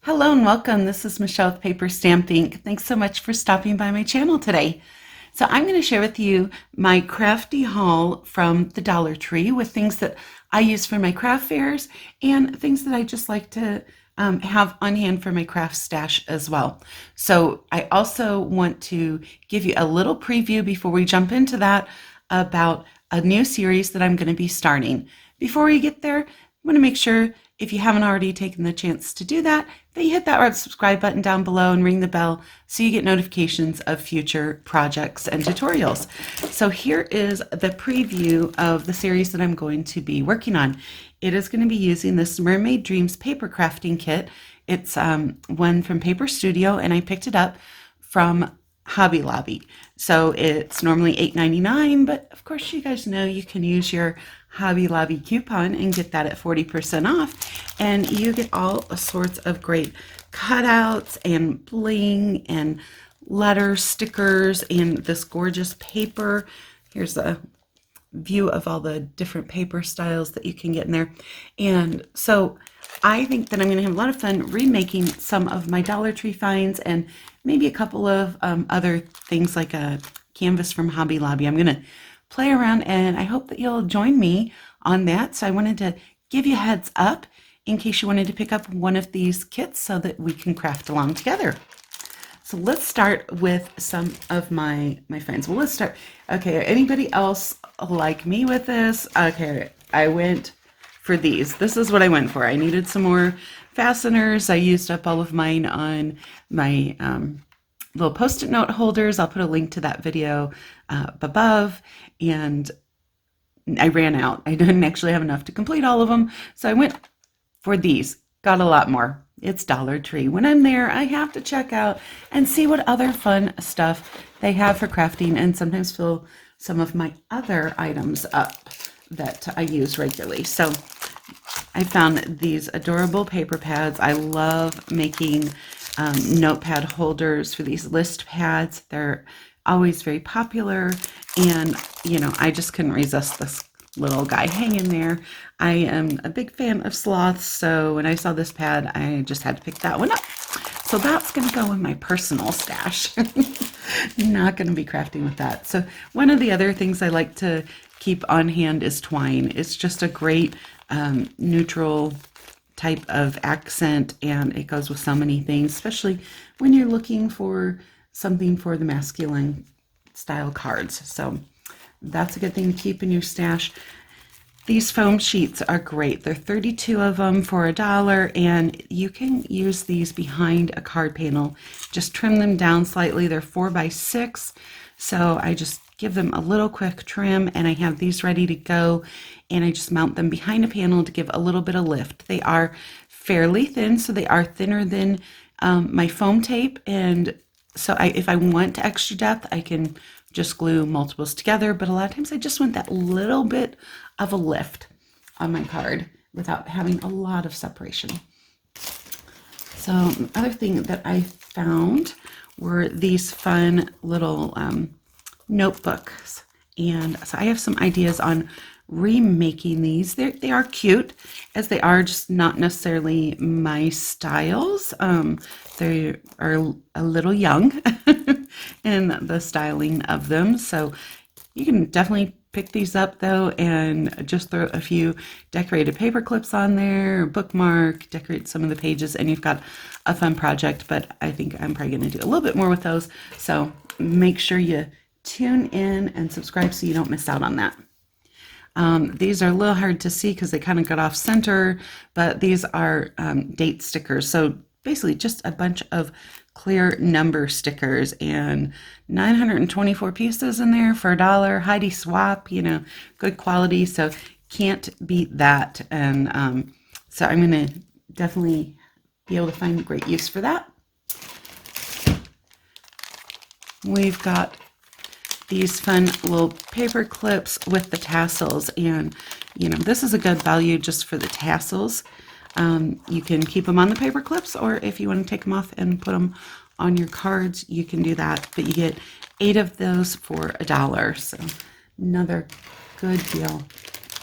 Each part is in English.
Hello and welcome. This is Michelle with Paper Stamp Ink. Thanks so much for stopping by my channel today. So I'm going to share with you my Crafty haul from the Dollar Tree with things that I use for my craft fairs and things that I just like to have on hand for my craft stash as well. So I also want to give you a little preview before we jump into that about a new series that I'm going to be starting. Before we get there, I want to make sure if you haven't already taken the chance to do that, that you hit that red subscribe button down below and ring the bell so you get notifications of future projects and tutorials. So here is the preview of the series that I'm going to be working on. It is going to be using this Mermaid Dreams paper crafting kit. It's one from Paper Studio, and I picked it up from Hobby Lobby. So it's normally $8.99, but of course you guys know you can use your Hobby Lobby coupon and get that at 40% off, and you get all sorts of great cutouts and bling and letter stickers and this gorgeous paper. Here's a view of all the different paper styles that you can get in there. And so I think that I'm going to have a lot of fun remaking some of my Dollar Tree finds and maybe a couple of other things like a canvas from Hobby Lobby. I'm going to play around, and I hope that you'll join me on that. So I wanted to give you a heads up in case you wanted to pick up one of these kits so that we can craft along together. So let's start with some of my finds. Well, let's start. Okay, anybody else like me with this? Okay, I went for these. This is what I went for. I needed some more fasteners. I used up all of mine on my little post-it note holders. I'll put a link to that video above, and I ran out. I didn't actually have enough to complete all of them, so I went for these. Got a lot more. It's Dollar Tree. When I'm there, I have to check out and see what other fun stuff they have for crafting, and sometimes fill some of my other items up that I use regularly. So I found these adorable paper pads. I love making notepad holders for these list pads. They're always very popular, and you know, I just couldn't resist this little guy hanging there. I am a big fan of sloths, so when I saw this pad, I just had to pick that one up. So that's going to go in my personal stash. Not going to be crafting with that. So one of the other things I like to keep on hand is twine. It's just a great neutral type of accent, and it goes with so many things, especially when you're looking for something for the masculine style cards. So that's a good thing to keep in your stash. These foam sheets are great. There are 32 of them for $1, and you can use these behind a card panel. Just trim them down slightly. They're 4x6, so I just give them a little quick trim, and I have these ready to go, and I just mount them behind a panel to give a little bit of lift. They are fairly thin, so they are thinner than my foam tape, and so if I want extra depth, I can just glue multiples together, but a lot of times I just want that little bit of a lift on my card without having a lot of separation. So the other thing that I found were these fun little notebooks, and so I have some ideas on remaking these. They are cute, as they are just not necessarily my styles. They are a little young in the styling of them, so you can definitely pick these up though and just throw a few decorated paper clips on there, bookmark, decorate some of the pages, and you've got a fun project. But I think I'm probably going to do a little bit more with those, so make sure you tune in and subscribe so you don't miss out on that. These are a little hard to see because they kind of got off center, but these are date stickers. So basically just a bunch of clear number stickers, and 924 pieces in there for $1. Heidi Swap, you know, good quality, so can't beat that. And so I'm going to definitely be able to find great use for that. We've got these fun little paper clips with the tassels, and you know, this is a good value just for the tassels. You can keep them on the paper clips, or if you want to take them off and put them on your cards, you can do that, but you get 8 of those for $1, so another good deal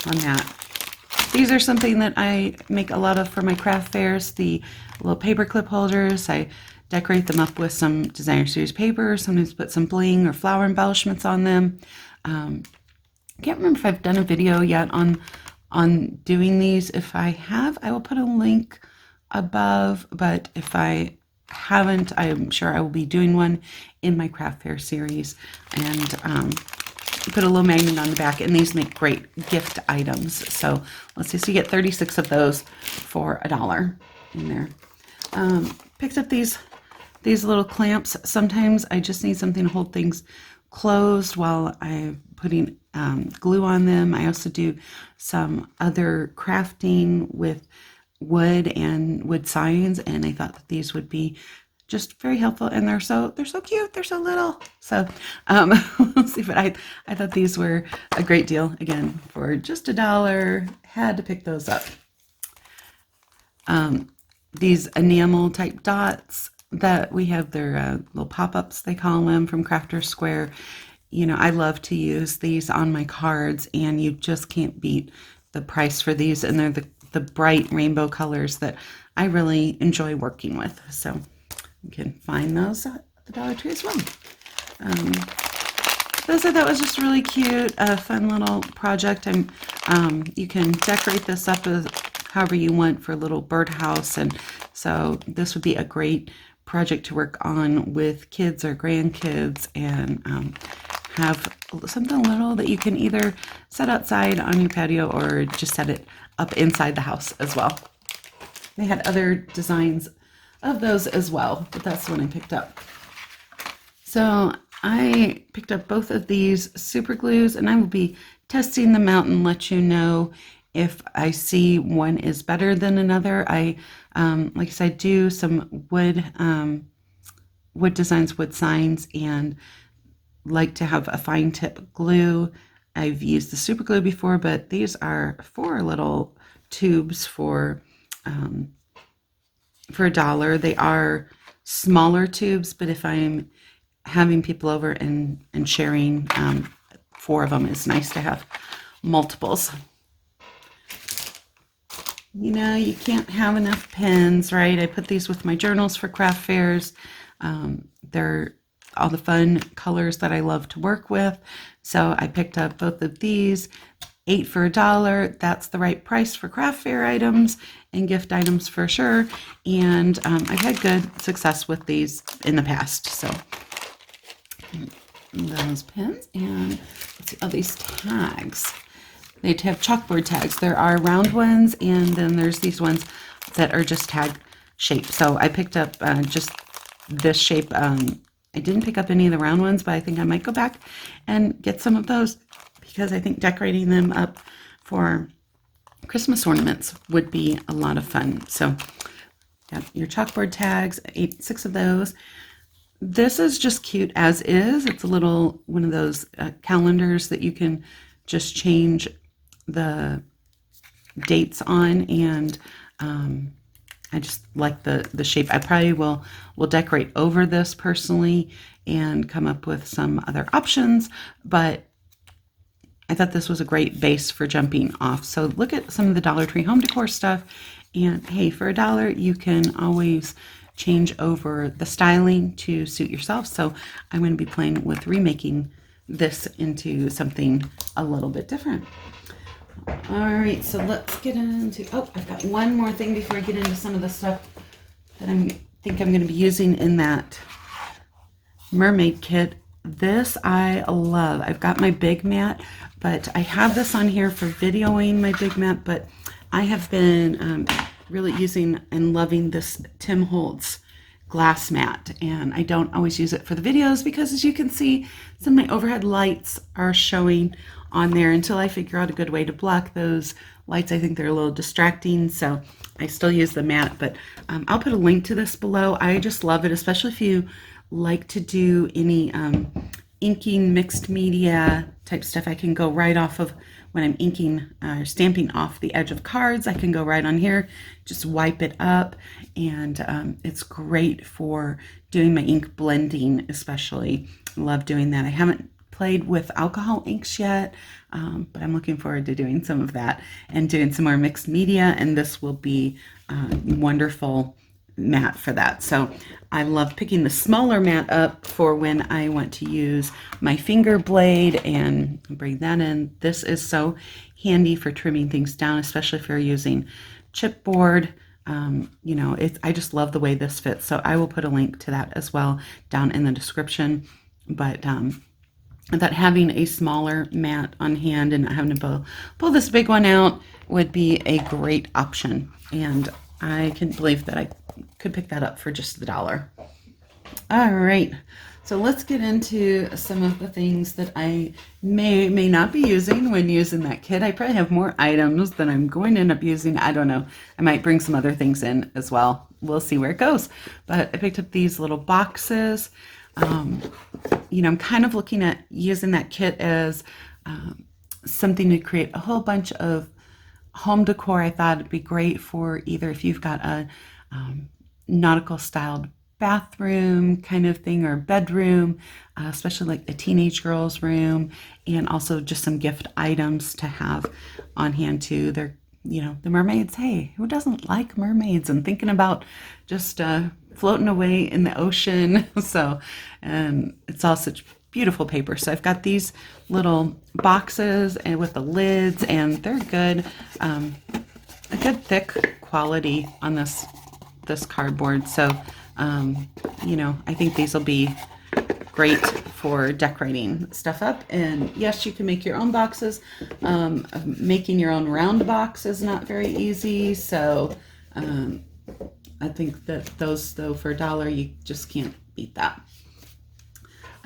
on that. these are something that I make a lot of for my craft fairs, the little paper clip holders. I decorate them up with some designer series paper, sometimes put some bling or flower embellishments on them. I can't remember if I've done a video yet on doing these. If I have, I will put a link above, but if I haven't, I'm sure I will be doing one in my craft fair series. And put a little magnet on the back, and these make great gift items. So let's see, so you get 36 of those for $1 in there. Picked up these little clamps. Sometimes I just need something to hold things closed while I'm putting glue on them. I also do some other crafting with wood and wood signs, and I thought that these would be just very helpful, and they're so cute, they're so little. So we'll see, but I thought these were a great deal, again, for just $1. Had to pick those up. These enamel type dots that we have, their little pop-ups, they call them, from Crafter Square. You know, I love to use these on my cards, and you just can't beat the price for these, and they're the bright rainbow colors that I really enjoy working with. So you can find those at the Dollar Tree as well. Those I thought was just really cute, a fun little project. You can decorate this up as however you want for a little birdhouse, and so this would be a great project to work on with kids or grandkids, and have something little that you can either set outside on your patio or just set it up inside the house as well. They had other designs of those as well, but that's the one I picked up. So I picked up both of these super glues, and I will be testing them out and let you know if I see one is better than another. I like I said, do some wood designs, wood signs, and like to have a fine tip glue. I've used the super glue before, but these are 4 little tubes for $1. They are smaller tubes, but if I'm having people over and sharing, 4 of them is nice to have multiples. You know, you can't have enough pens, right? I put these with my journals for craft fairs. They're all the fun colors that I love to work with. So I picked up both of these, 8 for $1. That's the right price for craft fair items and gift items for sure. And I've had good success with these in the past. So those pins, and let's see, all these tags. They have chalkboard tags. There are round ones, and then there's these ones that are just tag shape. So I picked up just this shape. I didn't pick up any of the round ones, but I think I might go back and get some of those, because I think decorating them up for Christmas ornaments would be a lot of fun. So got your chalkboard tags, 6 of those. This is just cute as is. It's a little one of those calendars that you can just change the dates on, and I just like the shape. I probably will decorate over this personally and come up with some other options, but I thought this was a great base for jumping off. So look at some of the Dollar Tree home decor stuff, and hey, for $1 you can always change over the styling to suit yourself. So I'm going to be playing with remaking this into something a little bit different. All right, so let's get into, I've got one more thing before I get into some of the stuff that I think I'm going to be using in that mermaid kit. This I love. I've got my big mat, but I have this on here for videoing my big mat, but I have been really using and loving this Tim Holtz glass mat, and I don't always use it for the videos because, as you can see, some of my overhead lights are showing on there until I figure out a good way to block those lights. I think they're a little distracting, so I still use the mat, but I'll put a link to this below. I just love it, especially if you like to do any inking, mixed media type stuff. I can go right off of, when I'm inking or stamping off the edge of cards, I can go right on here, just wipe it up, and it's great for doing my ink blending especially. Love doing that. I haven't played with alcohol inks yet, but I'm looking forward to doing some of that and doing some more mixed media, and this will be wonderful mat for that. So I love picking the smaller mat up for when I want to use my finger blade and bring that in. This is so handy for trimming things down, especially if you're using chipboard. You know, I just love the way this fits. So I will put a link to that as well down in the description. But that having a smaller mat on hand and not having to pull this big one out would be a great option. And I can't believe that I could pick that up for just $1. All right, so let's get into some of the things that I may not be using when using that kit. I probably have more items than I'm going to end up using. I don't know. I might bring some other things in as well. We'll see where it goes. But I picked up these little boxes. You know, I'm kind of looking at using that kit as something to create a whole bunch of home decor. I thought it'd be great for either if you've got a nautical styled bathroom kind of thing or bedroom, especially like a teenage girl's room, and also just some gift items to have on hand too. They're, you know, the mermaids. Hey, who doesn't like mermaids and thinking about just floating away in the ocean? So, and it's all such beautiful paper. So I've got these little boxes and with the lids, and they're good, a good thick quality on this cardboard. So, you know, I think these will be great for decorating stuff up. And yes, you can make your own boxes. Making your own round box is not very easy. So, I think that those, though, for $1, you just can't beat that.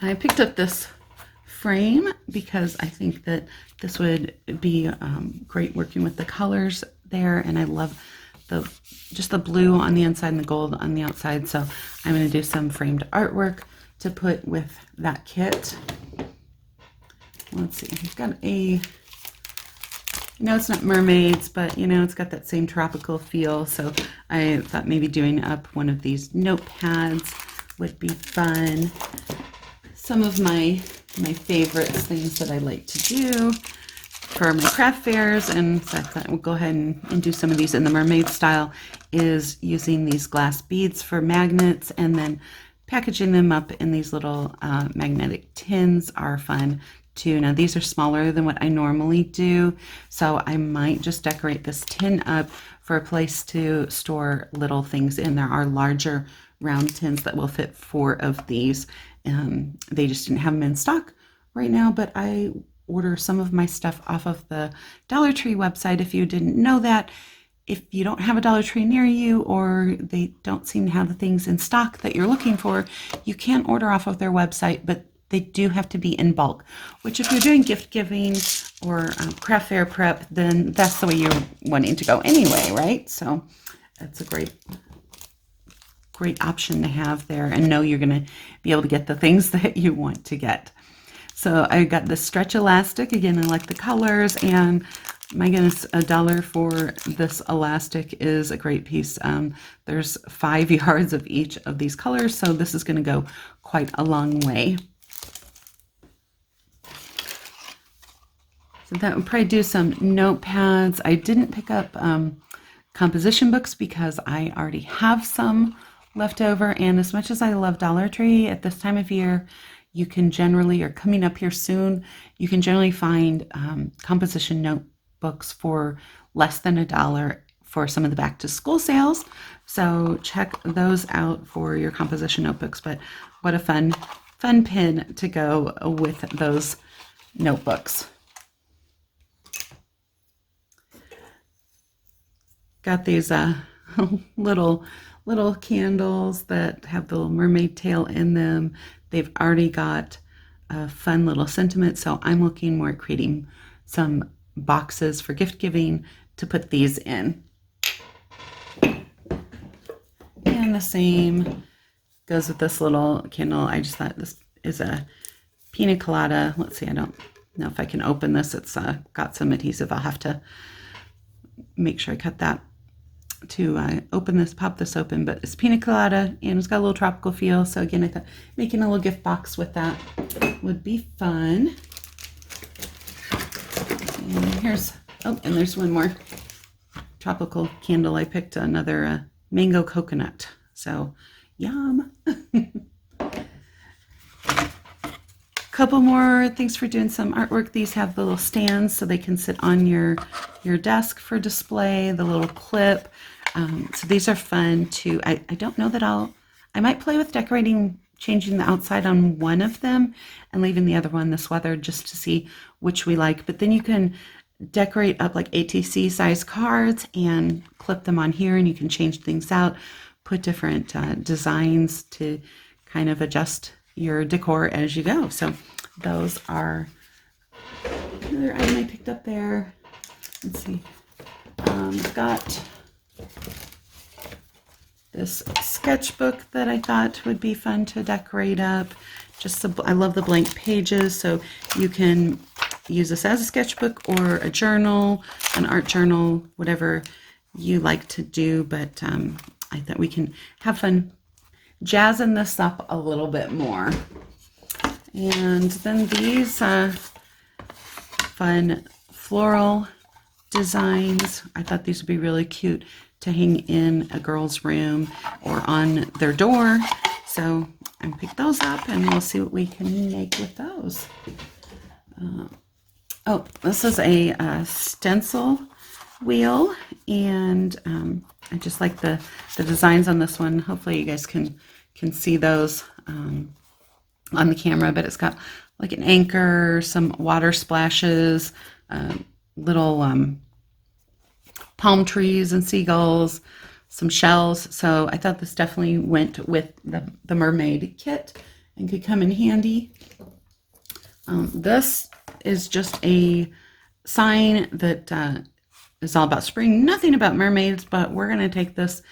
I picked up this frame because I think that this would be great working with the colors there, and I love just the blue on the inside and the gold on the outside. So I'm going to do some framed artwork to put with that kit. Let's see, I've got a, no, it's not mermaids, but you know, it's got that same tropical feel. So I thought maybe doing up one of these notepads would be fun. Some of my favorites, things that I like to do for my craft fairs, and so I thought we'll go ahead and do some of these in the mermaid style, is using these glass beads for magnets and then packaging them up in these little magnetic tins are fun too. Now these are smaller than what I normally do, so I might just decorate this tin up for a place to store little things in. There are larger round tins that will fit 4 of these. They just didn't have them in stock right now, but I order some of my stuff off of the Dollar Tree website. If you didn't know that, if you don't have a Dollar Tree near you, or they don't seem to have the things in stock that you're looking for, you can order off of their website, but they do have to be in bulk, which if you're doing gift giving or craft fair prep, then that's the way you're wanting to go anyway, right? So that's a great option to have there, and know you're going to be able to get the things that you want to get. So I got the stretch elastic. Again, I like the colors, and my goodness, $1 for this elastic is a great piece. There's 5 yards of each of these colors, so this is going to go quite a long way. So that would probably do some notepads. I didn't pick up composition books because I already have some left over, and as much as I love Dollar Tree at this time of year, you can generally, or coming up here soon, you can generally find composition notebooks for less than $1 for some of the back to school sales. So check those out for your composition notebooks. But what a fun pin to go with those notebooks. Got these little candles that have the little mermaid tail in them. They've already got a fun little sentiment, so I'm looking more at creating some boxes for gift giving to put these in. And the same goes with this little candle. I just thought this is a pina colada. Let's see, I don't know if I can open this. It's got some adhesive. I'll have to make sure I cut that open this, pop this open, but it's pina colada and it's got a little tropical feel. So again, I thought making a little gift box with that would be fun. And here's, oh, and there's one more tropical candle. I picked another mango coconut. So yum. Couple more things for doing some artwork. These have the little stands so they can sit on your desk for display, the little clip. So these are fun too. I don't know that I might play with decorating, changing the outside on one of them and leaving the other one this weather just to see which we like. But then you can decorate up like ATC size cards and clip them on here, and you can change things out, put different designs to kind of adjust your decor as you go. So those are another item I picked up there. Let's see. I've got this sketchbook that I thought would be fun to decorate up. I love the blank pages, so you can use this as a sketchbook or a journal, an art journal, whatever you like to do. But I thought we can have fun jazzing this up a little bit more. And then these fun floral designs. I thought these would be really cute to hang in a girl's room or on their door. So I picked those up and we'll see what we can make with those. Oh, this is a stencil wheel, and I just like the designs on this one. Hopefully you guys can see those on the camera, but it's got like an anchor, some water splashes, little palm trees and seagulls, some shells. So I thought this definitely went with the Mermaid kit and could come in handy. This is just a sign that is all about spring, nothing about mermaids, but we're going to take this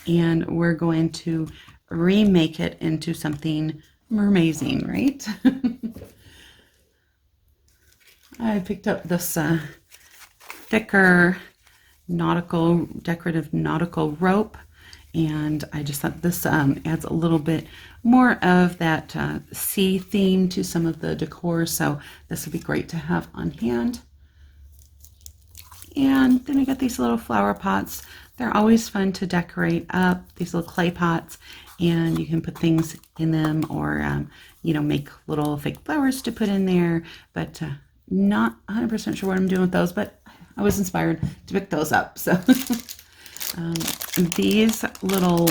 and we're going to remake it into something mermazing, right? I picked up this thicker decorative nautical rope, and I just thought this adds a little bit more of that sea theme to some of the decor, so this would be great to have on hand. And then I got these little flower pots. They're always fun to decorate up, these little clay pots, and you can put things in them or make little fake flowers to put in there, but not 100% sure what I'm doing with those, but I was inspired to pick those up. So these little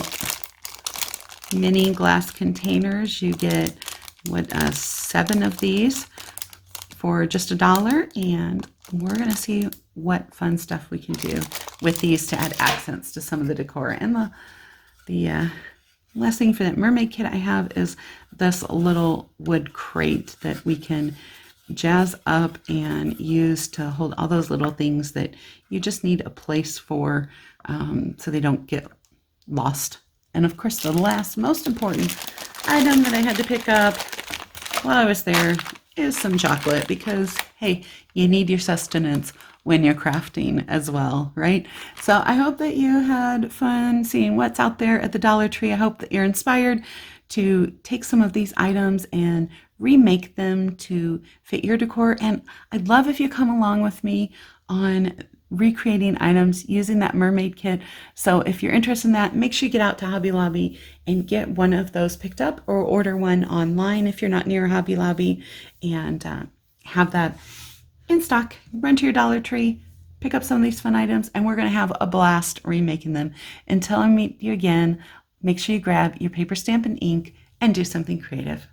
mini glass containers, you get 7 of these for just $1, and we're going to see what fun stuff we can do with these to add accents to some of the decor. And the last thing for that mermaid kit I have is this little wood crate that we can jazz up and use to hold all those little things that you just need a place for, so they don't get lost. And of course, the last most important item that I had to pick up while I was there is some chocolate, because hey, you need your sustenance when you're crafting as well, right? So I hope that you had fun seeing what's out there at the Dollar Tree. I hope that you're inspired to take some of these items and remake them to fit your decor. And I'd love if you come along with me on recreating items using that mermaid kit. So if you're interested in that, make sure you get out to Hobby Lobby and get one of those picked up, or order one online if you're not near a Hobby Lobby, and have that in stock. Run to your Dollar Tree, pick up some of these fun items, and we're going to have a blast remaking them. Until I meet you again, make sure you grab your paper, stamp, and ink and do something creative.